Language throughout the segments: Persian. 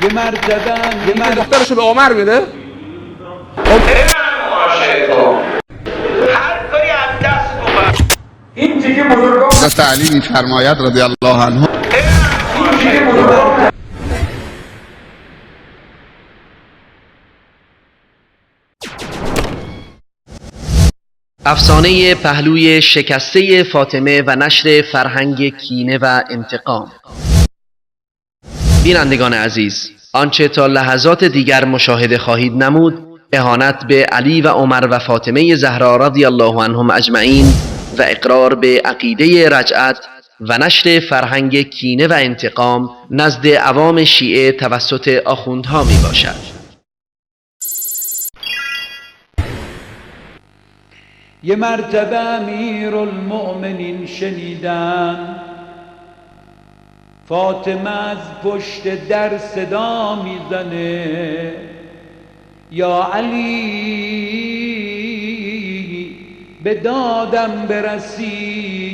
یه مرتبه دخترشو به عمر میده. هر کاری از دست بود. این دیگه بزرگان حضرت علی می‌فرماید رضی الله عنه افسانه پهلوی شکسته فاطمه و نشر فرهنگ کینه و انتقام. بینندگان عزیز، آنچه تا لحظات دیگر مشاهده خواهید نمود اهانت به علی و عمر و فاطمه زهرا رضی الله عنهم اجمعین و اقرار به عقیده رجعت و نشر فرهنگ کینه و انتقام نزد عوام شیعه توسط آخوندها می باشد. یه مرتبه امیرالمؤمنین شنیدن فاطمه از پشت در صدا میزنه یا علی به دادم برسی،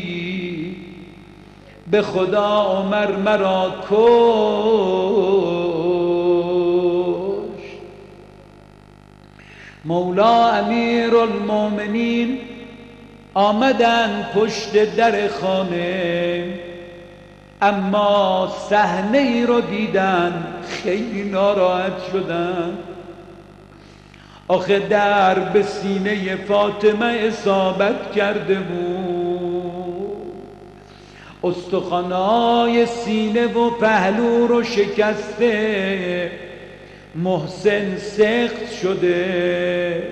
به خدا عمر مرا کشت. مولا امیرالمؤمنین آمدن پشت در خانه، اما صحنه ای رو دیدن خیلی ناراحت شدن. آخه در به سینه فاطمه اصابت کرده بود، استخوان‌های سینه و پهلو رو شکسته، محسن سخت شده،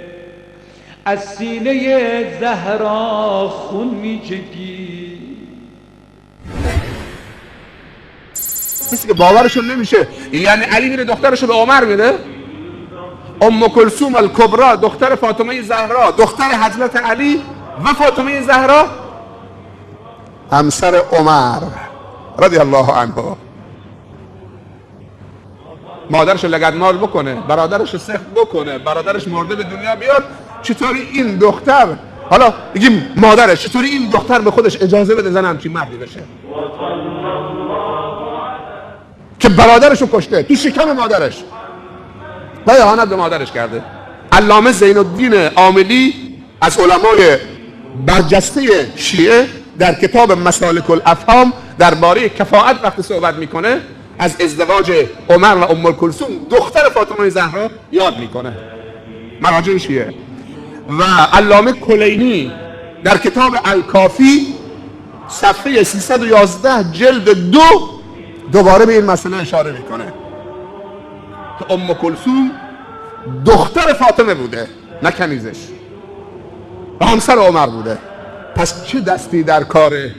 از سینه زهرا خون میچکی. کسی که باورشون نمیشه، یعنی علی میره دخترشو به عمر میده. ام کلثوم الکبرا دختر فاطمه زهرا، دختر حضرت علی و فاطمه زهرا، همسر عمر رضی الله عنه، مادرش لگدمال بکنه، برادرش سخت بکنه، برادرش مرده به دنیا بیاد، چطوری این دختر، حالا بگیم مادرش، چطوری این دختر به خودش اجازه بده زن همچین مردی بشه که برادرشو کشته تو شکم مادرش و اهانت به مادرش کرده. علامه زین الدین عاملی از علمای برجسته شیعه در کتاب مسالک الافهام درباره کفاءت وقتی صحبت میکنه از ازدواج عمر و ام کلثوم دختر فاطمه زهرا یاد میکنه، مراجع شیعه. و علامه کلینی در کتاب الکافی صفحه 311 جلد 2 دوباره به این مسئله اشاره میکنه که ام کلثوم دختر فاطمه بوده نه کنیزش و همسر عمر بوده. پس چه دستی در کاره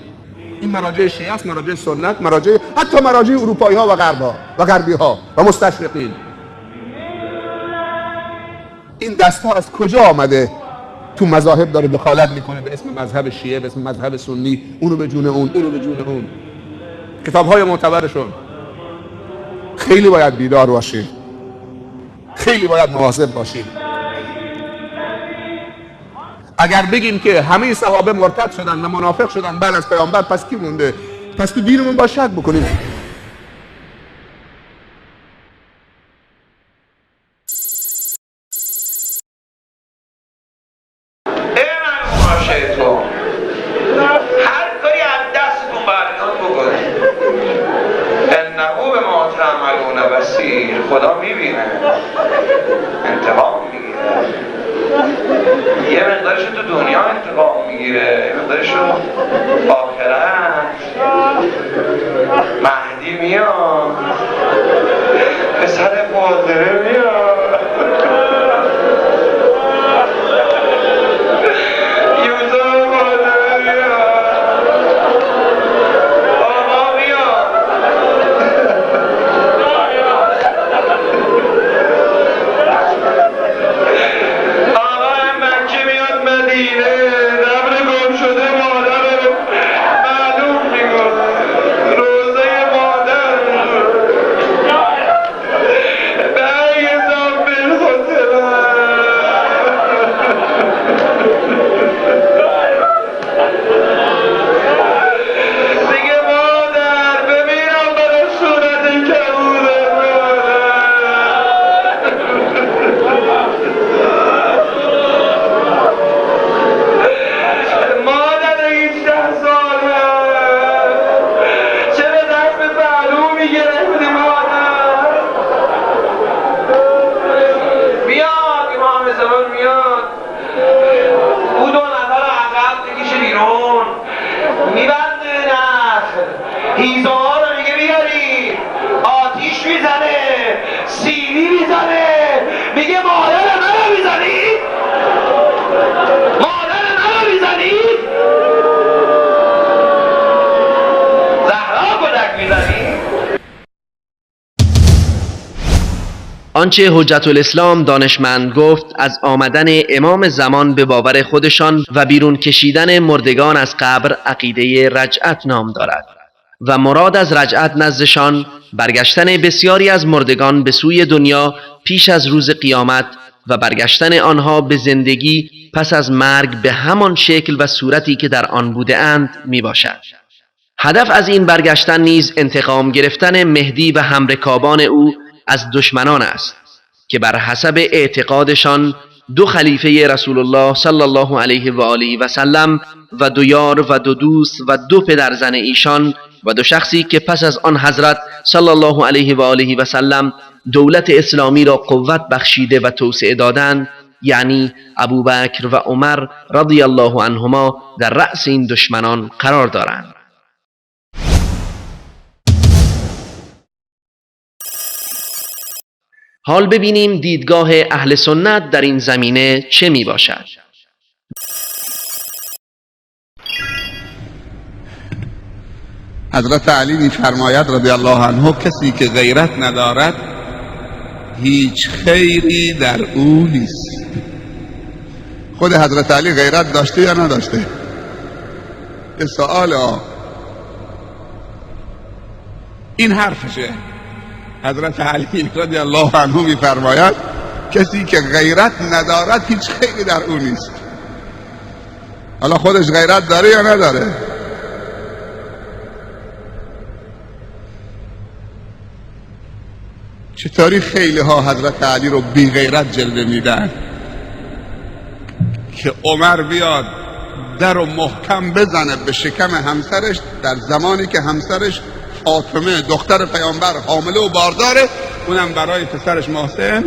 این مراجع شیعه است، مراجع سنت، مراجع حتی مراجع اروپایی ها و غربی ها و مستشرقین. این دست ها از کجا آمده تو مذاهب داره دخالت میکنه به اسم مذهب شیعه، به اسم مذهب سنی، اونو به جون اون، اونو به جون اون. کتاب های معتبرشون. خیلی باید بیدار باشیم، خیلی باید مواظب باشیم. اگر بگیم که همه صحابه مرتد شدن و منافق شدن بعد از پیامبر، پس کی مونده؟ پس تو دینمون باید شک بکنیم. هر کاری از دستتون برمیاد بکنید. انه به ما تعملون بصیر. خدا میبینه، انتقام میگیره. یه مقدارش تو دنیا انتقام میگیره، یه مقدارش تو آخرت. مهدی میاد، پسر فاضله میاد، آنچه حجت الاسلام دانشمند گفت از آمدن امام زمان به باور خودشان و بیرون کشیدن مردگان از قبر عقیده رجعت نام دارد و مراد از رجعت نزدشان برگشتن بسیاری از مردگان به سوی دنیا پیش از روز قیامت و برگشتن آنها به زندگی پس از مرگ به همان شکل و صورتی که در آن بوده اند می باشد. هدف از این برگشتن نیز انتقام گرفتن مهدی و همرکابان او از دشمنان است که بر حسب اعتقادشان دو خلیفه رسول الله صلی الله علیه و آله و سلم و دو یار و دو دوست و دو پدرزن ایشان و دو شخصی که پس از آن حضرت صلی الله علیه و آله و سلم دولت اسلامی را قوت بخشیده و توسعه دادند، یعنی ابوبکر و عمر رضی الله عنهما در رأس این دشمنان قرار دارند. حال ببینیم دیدگاه اهل سنت در این زمینه چه می باشد. حضرت علی می‌فرماید رضی الله عنه کسی که غیرت ندارد هیچ خیری در او نیست. خود حضرت علی غیرت داشته یا نداشته؟ یه سؤال. این حرفشه. حضرت علی رضی الله عنه می‌فرماید کسی که غیرت ندارد هیچ خیری در او نیست. حالا خودش غیرت داره یا نداره؟ چطوری خیلی ها حضرت علی رو بی غیرت جلوه میدن که عمر بیاد در رو محکم بزنه به شکم همسرش در زمانی که همسرش فاطمه دختر پیامبر حامله و بارداره، اونم برای پسرش محسن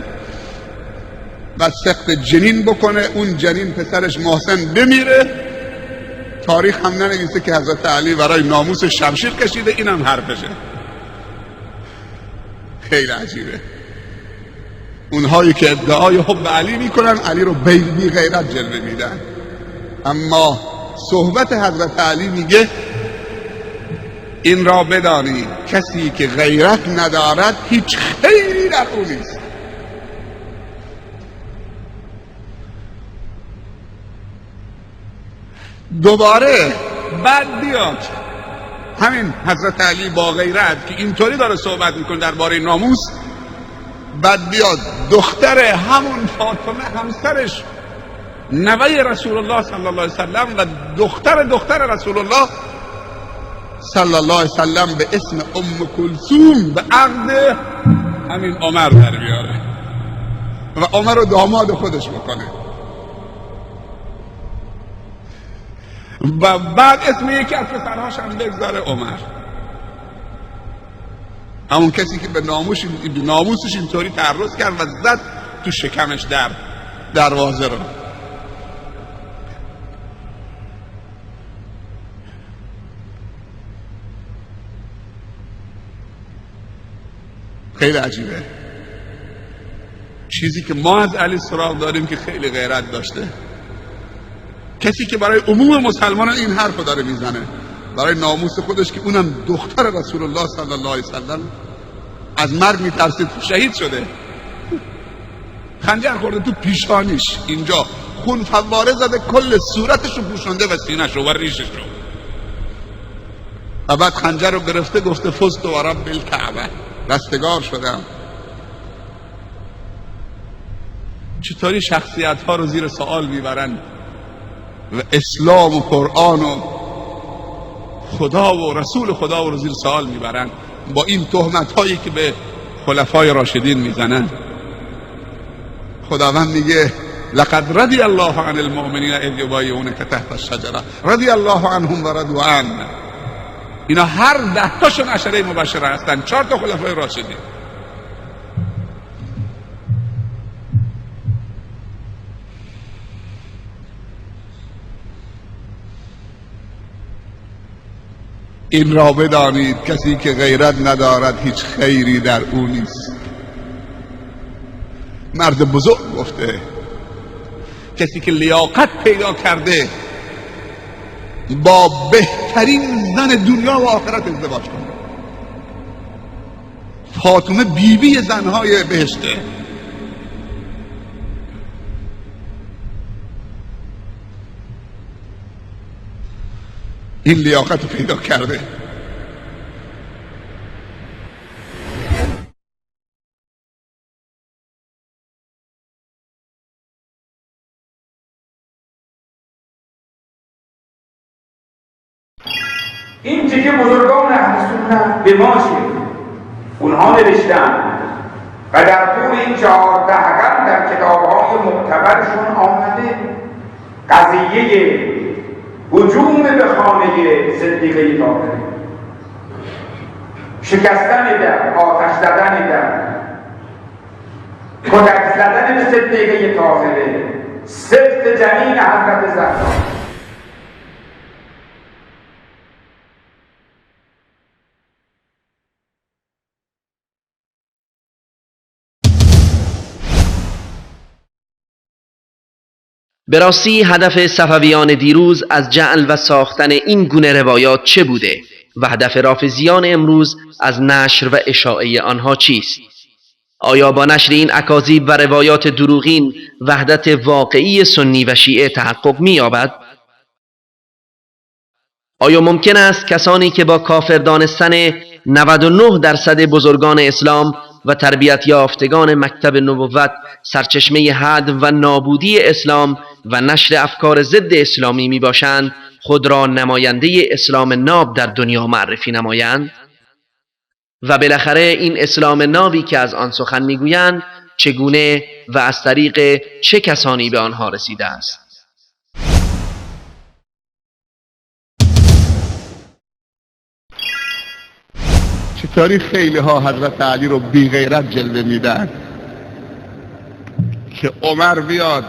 و سقط جنین بکنه، اون جنین پسرش محسن بمیره. تاریخ هم ننویسه که حضرت علی برای ناموس شمشیر کشیده. اینم حرفشه. خیلی عجیبه. اونهایی که ادعای حب علی میکنن علی رو بی غیرت جلوه میدن، اما صحبت حضرت علی میگه این را بدانی کسی که غیرت ندارد هیچ خیری در او نیست. دوباره بعد بیاد همین حضرت علی با غیرت که اینطوری داره صحبت میکنه درباره ناموس، بعد بیاد دختر همون فاطمه همسرش نوه رسول الله صلی الله علیه وسلم و دختر رسول الله صلی الله علیه وسلم به اسم ام کلثوم به عقد همین عمر در بیاره و عمر رو داماد خودش بکنه و بعد اسم یکی از پسرهاش هم بگذاره عمر. همون کسی که به ناموسش اینطوری تعرض کرد و زد تو شکمش دروازه رو. خیلی عجیبه. چیزی که ما از علی سراغ داریم که خیلی غیرت داشته، کسی که برای عموم مسلمانان این حرف رو داره میزنه، برای ناموس خودش که اونم دختر رسول الله صلی الله علیه وسلم از مرگ میترسید، شهید شده، خنجر خورده تو پیشانیش، اینجا خون فواره زده، کل صورتش رو پوشونده و سینه‌ش رو و ریشش رو، و بعد خنجر رو گرفته گفته فزت و رب الکعبه، رستگار شدم. چطوری شخصیت ها رو زیر سوال میبرن و اسلام و قرآن و خدا و رسول خدا رو زیر سوال میبرن با این تهمت هایی که به خلفای راشدین میزنن. خداوند میگه لقد رضی الله عن المؤمنین اذ یبایعونک تحت الشجره رضی الله عنهم و رضوا عنه. اینا هر 10 تاشون عشره مبشره هستن، 4 تا خلفای راشدین. این را بدانید کسی که غیرت ندارد هیچ خیری در او نیست. مرد بزرگ گفته کسی که لیاقت پیدا کرده با بهترین زن دنیا و آخرت ازدواج کنه. فاطمه بیبی زنهای بهشته، این لیاقت رو پیدا کرده. این چیزی بزرگان اهل سنت به ما شد، اونها نوشتن و در طول این 14 قرن در کتاب‌های معتبرشون آمده قضیه هجوم به خانه صدیقه طاهره، شکستن در، آتش زدن در، کتک زدن به صدیقه طاهره، سفت جنین حضرت زهرا. به راستی هدف صفویان دیروز از جعل و ساختن این گونه روایات چه بوده و هدف رافضیان امروز از نشر و اشاعه آنها چیست؟ آیا با نشر این اکاذیب و روایات دروغین وحدت واقعی سنی و شیعه تحقق می‌یابد؟ آیا ممکن است کسانی که با کافر دانستن 99% بزرگان اسلام و تربیت یافتگان مکتب نبوت سرچشمه هدم و نابودی اسلام و نشر افکار ضد اسلامی می باشند خود را نماینده اسلام ناب در دنیا معرفی نمایند؟ و بالاخره این اسلام نابی که از آن سخن میگویند چگونه و از طریق چه کسانی به آنها رسیده است؟ چطوری خیلی ها حضرت علی رو بی غیرت جلوه میدن که عمر بیاد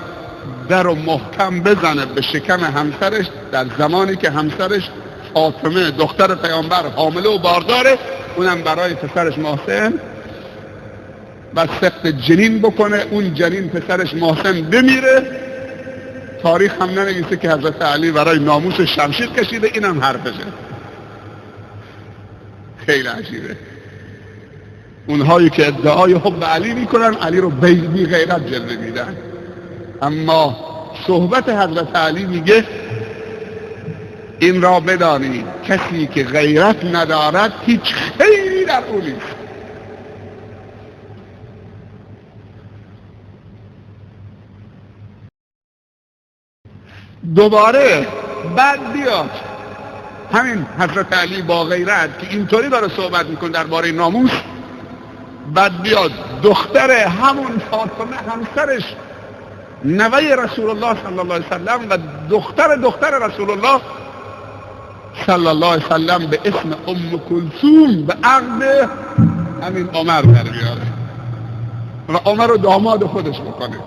در رو محکم بزنه به شکم همسرش در زمانی که همسرش فاطمه دختر پیامبر حامله و بارداره، اونم برای پسرش محسن و سقط جنین بکنه، اون جنین پسرش محسن بمیره. تاریخ هم ننویسه که حضرت علی برای ناموس شمشیر کشیده، اینم حرفشه. خیلی عجیبه. اونهایی که ادعای حب علی میکنن علی رو بی غیرت جلوه میدن، اما صحبت حضرت علی میگه این را بدانید کسی که غیرت ندارد هیچ خیری در او نیست. دوباره بعد بیاد همین حضرت علی با غیرت که اینطوری داره صحبت میکنه درباره ناموس، بعد بیاد دختر همون فاطمه همسرش نوه رسول الله صلی الله علیه وسلم و دختر رسول الله صلی الله علیه وسلم به اسم ام کلثوم به عقد همین عمر در بیاره و عمر رو داماد خودش بکنه.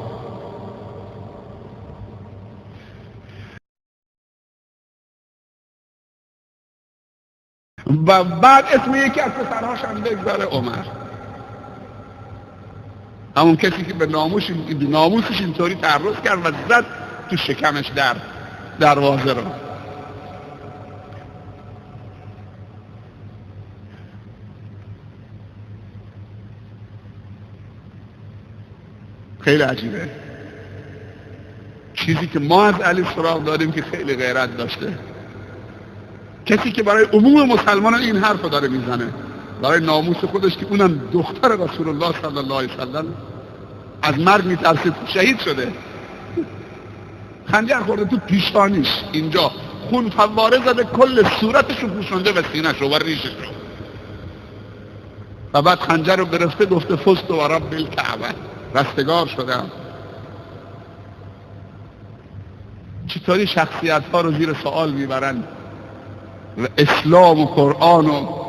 و بعد اسم یکی از پسرهاش هم بگذاره عمر، همون کسی که به ناموسش اینطوری تعرض کرد و زد تو شکمش در دروازه رو. خیلی عجیبه. چیزی که ما از علی سراغ داریم که خیلی غیرت داشته، کسی که برای عموم مسلمانان این حرف رو داره میزنه، برای ناموس خودش که اونم دختر رسول الله صلی الله علیه وسلم از مرگ میترسید، شهید شده، خنجر خورده تو پیشانیش، اینجا خون فواره زده، کل صورتشو پوشونده و سینه‌شو و ریششو، و بعد خنجر رو گرفته گفته فزت و رب الکعبه، رستگار شدم. چطوری شخصیت ها رو زیر سوال میبرن و اسلام و قرآن و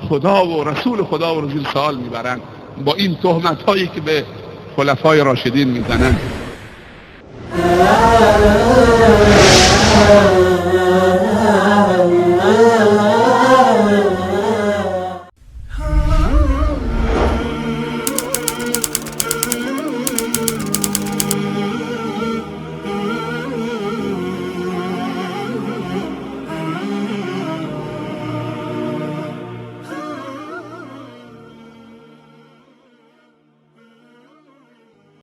خدا و رسول خدا رو زیر سوال میبرن با این تهمت هایی که به خلفای راشدین میزنن.